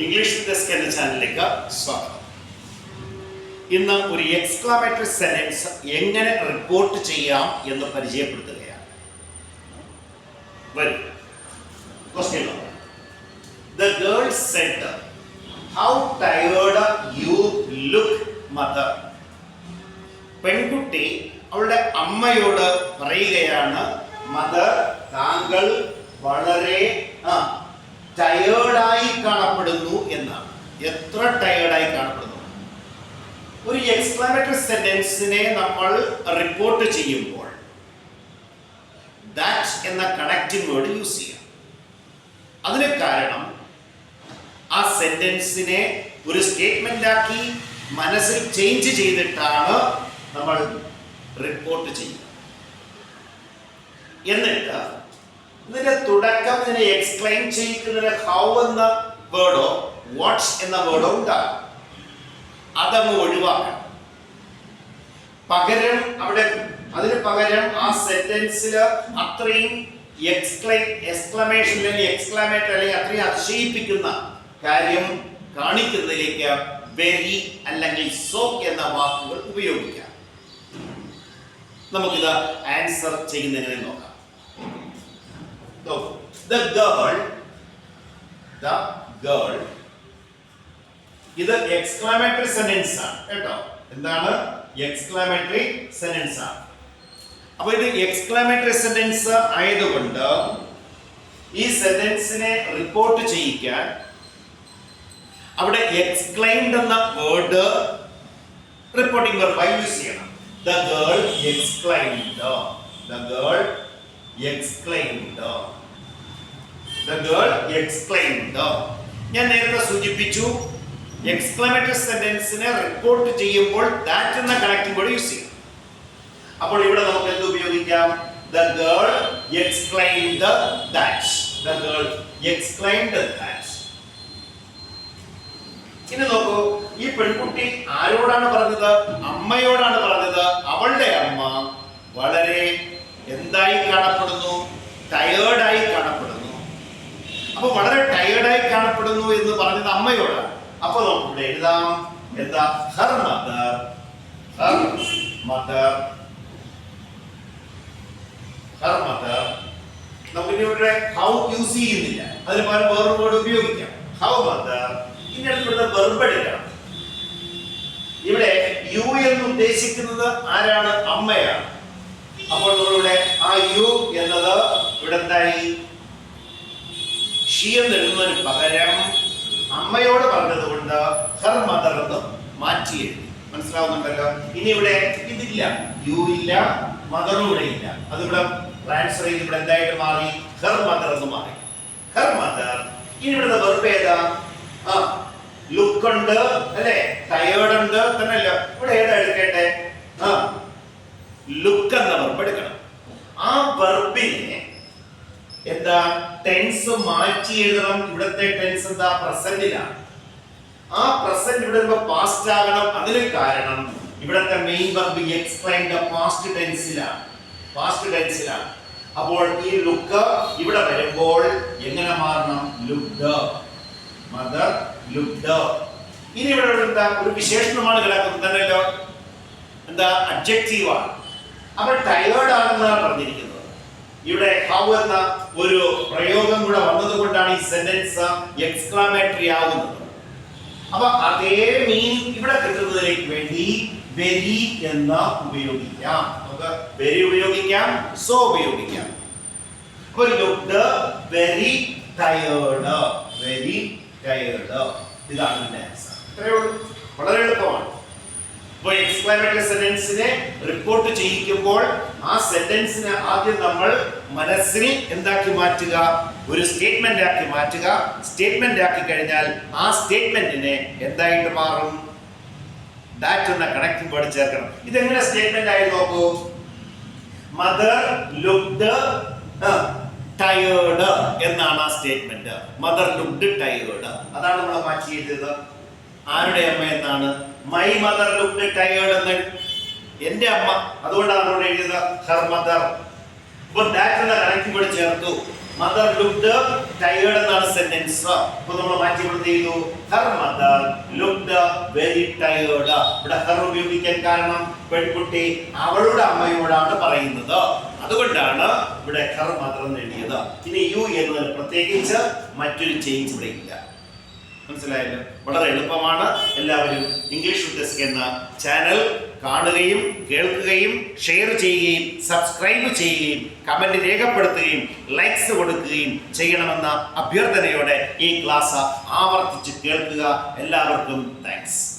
English desk എന്ന ചാനലിലേക്ക് സ്വാഗതം. ഇന്ന് ഒരു എക്സ്ക്ലാമേറ്ററി സെന്റൻസ് എങ്ങനെ റിപ്പോർട്ട് ചെയ്യാം എന്ന് പരിചയപ്പെടുത്തുകയാണ്. വരും. Question number. The girl said, "How tired you look, mother." പെൺകുട്ടി അവളുടെ അമ്മയോട് പറയുകയാണ്, മദർ, താങ്കൾ വളരെ ടയേർഡായി കാണപ്പെടുന്നു എന്നാണ്. എത്ര ടയേർഡായി കാണപ്പെടുന്നു? ഒരു എക്സ്ക്ലാമേറ്ററി സെന്റൻസിനെ നമ്മൾ റിപ്പോർട്ട് ചെയ്യുമ്പോൾ ദാറ്റ് എന്ന കണക്റ്റിംഗ് വേർഡ് യൂസ് ചെയ്യാം. അതിന് കാരണം ആ സെന്റൻസിനെ ഒരു സ്റ്റേറ്റ്മെന്റ് ആക്കി മനസ്സിൽ ചേഞ്ച് ചെയ്തിട്ടാണ് നമ്മൾ റിപ്പോർട്ട് ചെയ്യുക. എന്നിട്ട് ഇതിന്റെ തുടക്കം ഇതിനെ എക്സ്പ്ലെയിൻ ചെയ്യുന്നതിന് ഹൗ എന്ന വേർഡോ വാട്ട്സ് എന്ന വേർഡോ ഉണ്ടാകും. അതങ്ങ് ഒഴിവാക്കണം. പകരം അതിന് പകരം ആ സെന്റൻസിൽ അത്രയും എക്സ്ക്ലമേഷൻ അല്ലെങ്കിൽ എക്സ്ക്ലാമേറ്റർ അല്ലെങ്കിൽ അത്രയും അതിശയിപ്പിക്കുന്ന കാര്യം കാണിക്കുന്നതിലേക്ക് വെരി അല്ലെങ്കിൽ സോ എന്ന വാക്കുകൾ ഉപയോഗിക്കാം. നമുക്കിത് ആൻസർ ചെയ്യുന്നതിനെ നോക്കാം. The girl ഇത് എക്സ്ക്ലാമേറ്ററി സെന്റൻസ് ആണ് കേട്ടോ. എന്താണ്? എക്സ്ക്ലാമേറ്ററി സെന്റൻസ് ആണ്. അപ്പോൾ ഇത് എക്സ്ക്ലാമേറ്ററി സെന്റൻസ് ആയതുകൊണ്ട് ഈ സെന്റൻസിനെ റിപ്പോർട്ട് ചെയ്യിക്കാൻ അവിടെ എക്സ്ക്ലൈംഡ് എന്ന വേർഡ് റിപ്പോർട്ടിംഗ് വെർബായി യൂസ് ചെയ്യണം. The girl exclaimed. The girl exclaimed. The girl exclaimed. ഞാൻ നേരത്തെ സൂചിപ്പിച്ചു, എക്സ്ക്ലമേറ്ററി സെന്റൻസിനെ റിപ്പോർട്ട് ചെയ്യുമ്പോൾ ദാറ്റ് എന്ന കണക്റ്റിംഗ് വേർഡ് യൂസ് ചെയ്യും. അപ്പോൾ ഇവിടെ നമുക്ക് എന്ത് ഉപയോഗിക്കാം? The girl exclaimed that. The girl exclaimed that. ഇനി നോക്കൂ, ഈ പെൺകുട്ടി ആരോടാണ് പറഞ്ഞത്? അമ്മയോടാണ് പറഞ്ഞത്. അവളുടെ അമ്മ വളരെ എന്തായി കാണപ്പെടുന്നു? ടയേർഡായി കാണപ്പെടുന്നു. അപ്പൊ വളരെ ടയേർഡായി കാണപ്പെടുന്നു എന്ന് പറഞ്ഞത് അമ്മയോടാണ്. അപ്പൊ നമുക്ക് ഇവിടെ എഴുതാം എന്താ? Her mother. Her mother. Her mother. നമുക്ക് ഇവിടെ ഹൗ യൂസ് ചെയ്യുന്നില്ല, അതിന് പകരം വേറൊരു വേർഡ് ഉപയോഗിക്കാം. How mother. ഇനി അടുത്തുള്ള വെർബ് എടുക്കണം. ഇവിടെ യു എന്ന് ഉദ്ദേശിക്കുന്നത് ആരാണ്? അമ്മയാണ്. അപ്പോൾ നമ്മളിവിടെ ആ യു എന്നത് ഇവിടെ എന്തായി? ഷീ എന്ന് എഴുതുന്നതിന് പകരം അമ്മയോട് പറഞ്ഞത് കൊണ്ട് ഹർ മദർ എന്ന് മാറ്റി എഴുതി. മനസ്സിലാവുന്നുണ്ടല്ലോ? ഇനി ഇവിടെ ഇതില്ല, യു ഇല്ല, മദറും ഇവിടെ ഇല്ല. അതിവിടെ ട്രാൻസ്ഫർ ചെയ്ത് ഇവിടെ എന്തായിട്ട് മാറി? ഹർ മദർ എന്ന് മാറി. Her mother. ഇനി ഇവിടുത്തെ വെർബ് ഏതാ? ലുക്ക് ഉണ്ട് അല്ലെ, ടയേർഡ് ഉണ്ട് തന്നെയല്ലോ. ഇവിടെ ഏതാ എടുക്കട്ടെ? ലുക്ക് എന്ന വെർബ് എടുക്കണം. ആ വെർബിനെ എന്താ ടെൻസ് മാറ്റി എഴുതണം. ഇവിടുത്തെ ടെൻസ് എന്താ? പ്രസന്റിലാണ്. ആ പ്രസന്റ് ഇവിടെ പാസ്റ്റ് ആകണം. അതിന് കാരണം ഇവിടുത്തെ മെയിൻ വെർബ് എക്സ്പ്ലെയിൻഡ് പാസ്റ്റ് ടെൻസിലാണ്. പാസ്റ്റ് ടെൻസിലാണ്. അപ്പോൾ ഈ ലുക്ക് ഇവിടെ വരുമ്പോൾ എങ്ങനെ മാറണം? ലുക്ക്ഡ്. Mother looked. ഇനി ഇവിടെ എന്താ? ഒരു വിശേഷണമാണ് കിടക്കുന്നത് തന്നെയല്ലോ. എന്താ? അഡ്ജക്റ്റീവ് ആണ്. അപ്പോൾ ടയേർഡ് ആണെന്നാണ് പറഞ്ഞിരിക്കുന്നത്. ഇവിടെ ഹൗ എന്ന ഒരു പ്രയോഗം കൂടെ വന്നതുകൊണ്ടാണ് ഈ സെന്റൻസ് എക്സ്ക്ലാമേറ്ററി ആകുന്നത്. അപ്പൊ അതേ മീനിങ് ഇവിടെ കിട്ടുന്നതിലേക്ക് വേണ്ടി വെരി എന്ന ഉപയോഗിക്കാം. നമുക്ക് വെരി ഉപയോഗിക്കാം, സോ ഉപയോഗിക്കാം. അപ്പൊ looked, very tired. Very tired. ഇതാണ് ഇതിന്റെ ആൻസർ. ഇത്രയേ ഉള്ളൂ. വളരെ എളുപ്പമാണ്. അപ്പോൾ എക്സ്ക്ലാമേറ്ററി സെന്റൻസിനെ റിപ്പോർട്ട് ചെയ്യിക്കുമ്പോൾ ആ സെന്റൻസിനെ ആദ്യം നമ്മൾ മനസ്സിൽ എന്താക്കി മാറ്റുക? ഒരു സ്റ്റേറ്റ്മെന്റ് ആക്കി മാറ്റുക. സ്റ്റേറ്റ്മെന്റ് ആക്കി കഴിഞ്ഞാൽ ആ സ്റ്റേറ്റ്മെന്റിനെ എന്തായിട്ട് മാറും? ദാറ്റ് എന്ന കണക്റ്റിംഗ് വേർഡ് ചേർക്കണം. ഇതെങ്ങനെ സ്റ്റേറ്റ്മെന്റ് ആയി നോക്കൂ. മദർ ലുക്ക്ഡ് ടയേർഡ് എന്നാണ് ആ സ്റ്റേറ്റ്മെന്റ്. Mother looked tired. അതാണ് നമ്മൾ മാറ്റി എഴുതിയത്. ആരുടെ അമ്മ എന്നാണ്? മൈ മദർ ലുക്ക്ഡ് ടയേർഡ് എന്ന്. എന്റെ അമ്മ. അതുകൊണ്ടാണ് നമ്മൾ എഴുതിയത് ഹർ മദർ. അപ്പോൾ ദാറ്റ് എന്ന കണക്റ്റിംഗ് വേർഡ് ചേർത്തു. മദർ ലുക്ഡ് ടയേർഡ് എന്നാണ് സെന്റൻസ്. അപ്പൊ നമ്മൾ മാറ്റി എന്ത് ചെയ്തു? Her mother looked very tired. ഇവിടെ ഹർ ഉപയോഗിക്കാൻ കാരണം പെൺകുട്ടി അവളുടെ അമ്മയോടാണ് പറയുന്നത്, അതുകൊണ്ടാണ് ഇവിടെ ഹർ മദർ എന്ന് എഴുതിയത്. ഇനി യു എന്നതിന് പ്രത്യേകിച്ച് മറ്റൊരു ചേഞ്ച് ഇവിടെ ഇല്ല. മനസ്സിലായല്ലോ? വളരെ എളുപ്പമാണ്. എല്ലാവരും ഇംഗ്ലീഷ് വിത്ത് എസ് കെ എന്ന ചാനൽ കാണുകയും കേൾക്കുകയും ഷെയർ ചെയ്യുകയും സബ്സ്ക്രൈബ് ചെയ്യുകയും കമന്റ് രേഖപ്പെടുത്തുകയും ലൈക്സ് കൊടുക്കുകയും ചെയ്യണമെന്ന അഭ്യർത്ഥനയോടെ ഈ ക്ലാസ് ആവർത്തിച്ച് കേൾക്കുക. എല്ലാവർക്കും താങ്ക്സ്.